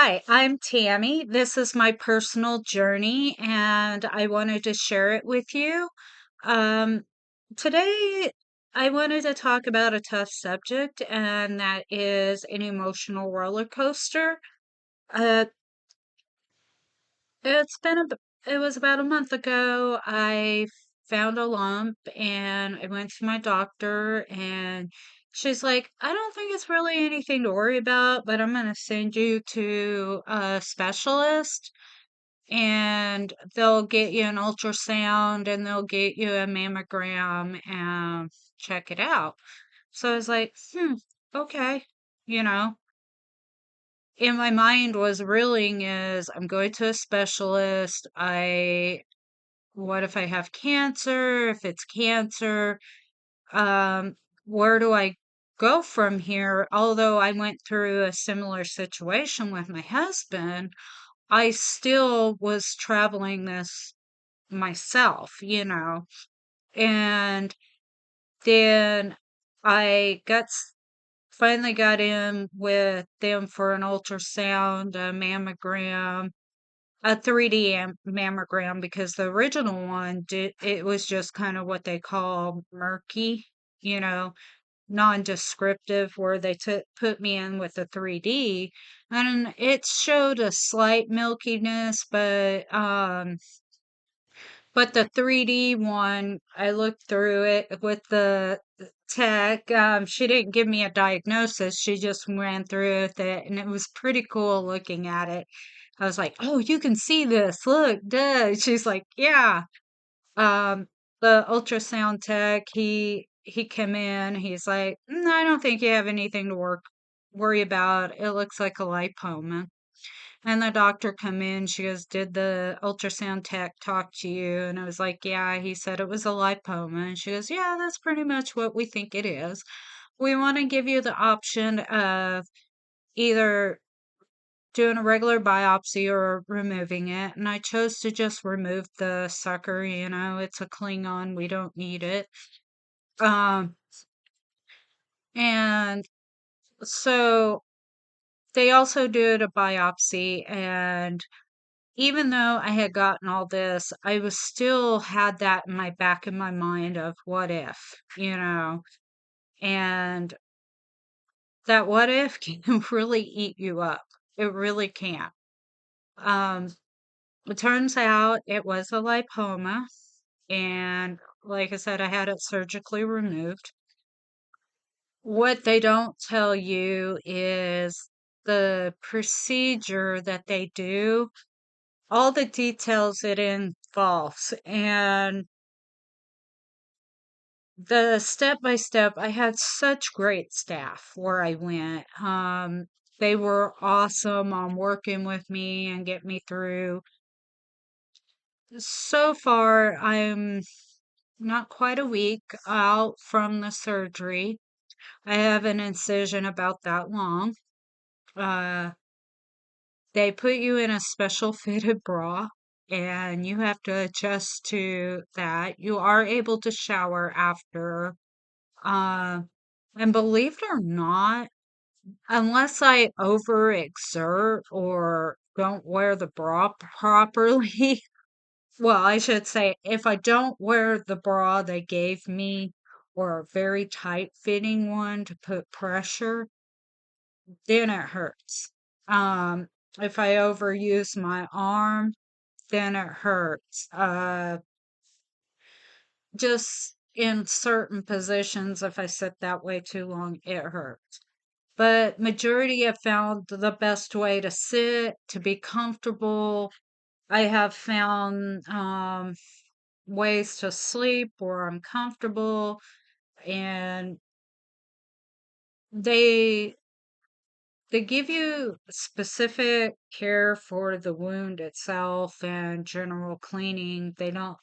Hi, I'm Tammy. This is my personal journey, and I wanted to share it with you. Um, Today, I wanted to talk about a tough subject, and that is an emotional roller coaster. Uh, it's been it was about a month ago. I found a lump, and I went to my doctor, and she's like, "I don't think it's really anything to worry about, but I'm going to send you to a specialist." And they'll get you an ultrasound and they'll get you a mammogram and check it out. So I was like, okay. You know, in my mind was reeling is I'm going to a specialist. What if I have cancer? If it's cancer, um, where do I go from here? Although I went through a similar situation with my husband, I still was traveling this myself. And then I finally got in with them for an ultrasound, a mammogram, a 3D mammogram because the original one it was just kind of what they call murky, you know, non-descriptive where they put me in with the 3D and it showed a slight milkiness, but the 3D one, I looked through it with the tech. She didn't give me a diagnosis. She just ran through with it, and it was pretty cool looking at it. I was like, "Oh, you can see this. Look, duh." She's like, "Yeah." Um, the ultrasound tech, he came in. He's like, I don't think you have anything to worry about. It looks like a lipoma." And the doctor come in, she goes, "Did the ultrasound tech talk to you?" And I was like, "Yeah, he said it was a lipoma." And she goes, "Yeah, that's pretty much what we think it is. We want to give you the option of either doing a regular biopsy or removing it." And I chose to just remove the sucker, it's a Klingon, we don't need it. Um, and so they also did a biopsy, and even though I had gotten all this, I was still had that in my back of my mind of what if, you know, and that what if can really eat you up. It really can. Um, it turns out it was a lipoma, and like I said, I had it surgically removed. What they don't tell you is the procedure that they do, all the details it involves, and the step by step, I had such great staff where I went. They were awesome on working with me and get me through. So far, I'm not quite a week out from the surgery. I have an incision about that long. Uh, they put you in a special fitted bra and you have to adjust to that. You are able to shower after. Uh, and believe it or not, unless I overexert or don't wear the bra properly, well, I should say, if I don't wear the bra they gave me or a very tight fitting one to put pressure, then it hurts. Um, if I overuse my arm, then it hurts. Just in certain positions, if I sit that way too long, it hurts. But majority have found the best way to sit, to be comfortable. I have found ways to sleep where I'm comfortable, and they they give you specific care for the wound itself and general cleaning. They don't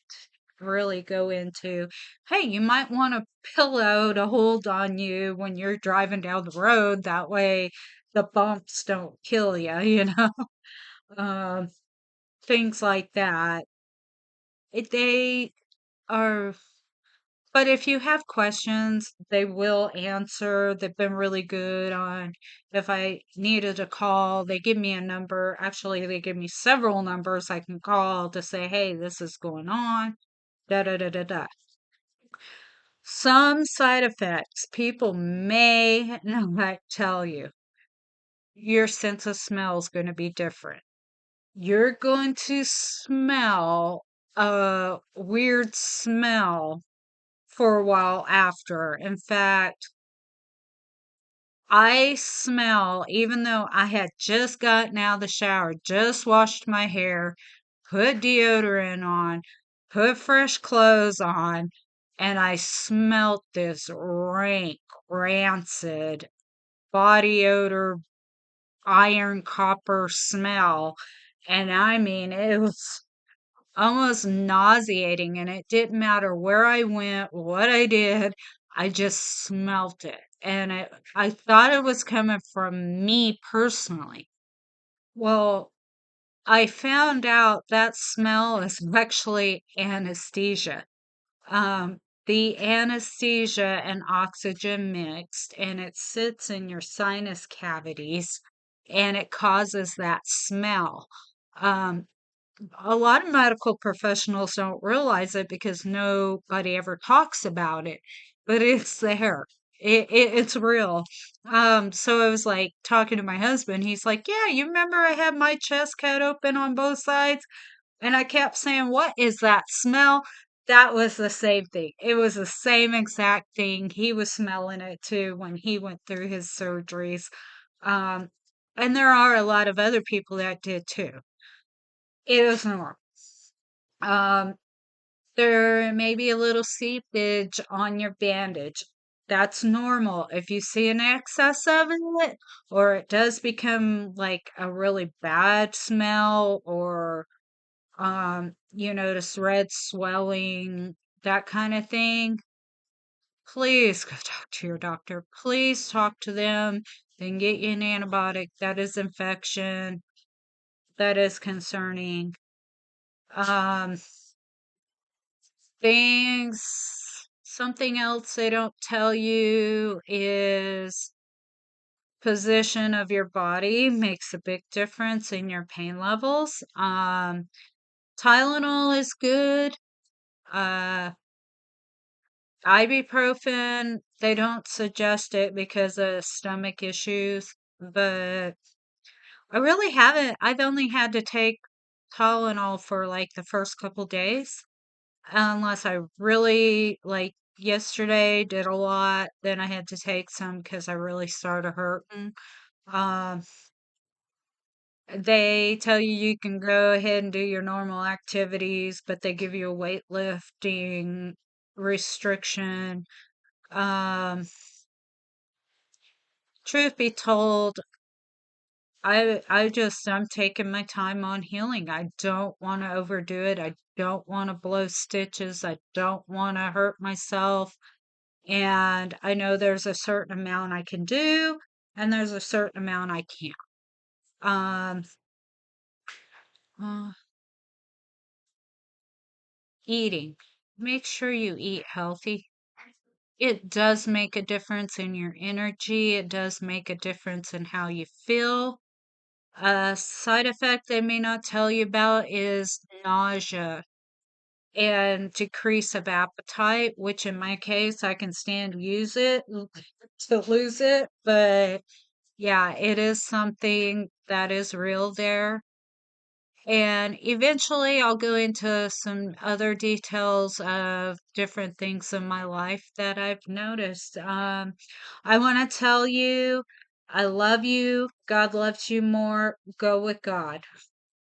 really go into, hey, you might want a pillow to hold on you when you're driving down the road. That way the bumps don't kill you, um, things like that. They are. But if you have questions, they will answer. They've been really good on if I needed a call, they give me a number. Actually, they give me several numbers I can call to say, hey, this is going on. Da da da da da. Some side effects people may not tell you. Your sense of smell is going to be different. You're going to smell a weird smell for a while after. In fact, I smell, even though I had just gotten out of the shower, just washed my hair, put deodorant on, put fresh clothes on, and I smelt this rank, rancid body odor, iron copper smell. And I mean, it was almost nauseating, and it didn't matter where I went, what I did, I just smelt it. And I thought it was coming from me personally. Well, I found out that smell is actually anesthesia. Um, the anesthesia and oxygen mixed, and it sits in your sinus cavities, and it causes that smell. Um, a lot of medical professionals don't realize it because nobody ever talks about it, but it's there. It's real. So I was like talking to my husband. He's like, "Yeah, you remember I had my chest cut open on both sides?" And I kept saying, "What is that smell?" That was the same thing. It was the same exact thing. He was smelling it too when he went through his surgeries. Um, and there are a lot of other people that did too. It is normal. Um, there may be a little seepage on your bandage. That's normal. If you see an excess of it, or it does become like a really bad smell, or you notice red swelling, that kind of thing, please go talk to your doctor. Please talk to them. Then get you an antibiotic. That is infection. That is concerning. Um, things, something else they don't tell you is position of your body makes a big difference in your pain levels. Tylenol is good. Uh, Ibuprofen, they don't suggest it because of stomach issues, but I really haven't. I've only had to take Tylenol for like the first couple days. Unless I really, like yesterday, did a lot, then I had to take some because I really started hurting. Um, they tell you you can go ahead and do your normal activities, but they give you a weightlifting restriction. Um, truth be told, I'm taking my time on healing. I don't want to overdo it. I don't want to blow stitches. I don't want to hurt myself. And I know there's a certain amount I can do, and there's a certain amount I can't. Um, uh, eating. Make sure you eat healthy. It does make a difference in your energy. It does make a difference in how you feel. A side effect they may not tell you about is nausea and decrease of appetite, which in my case, I can stand use it to lose it, but yeah, it is something that is real there. And eventually I'll go into some other details of different things in my life that I've noticed. I want to tell you, I love you. God loves you more. Go with God.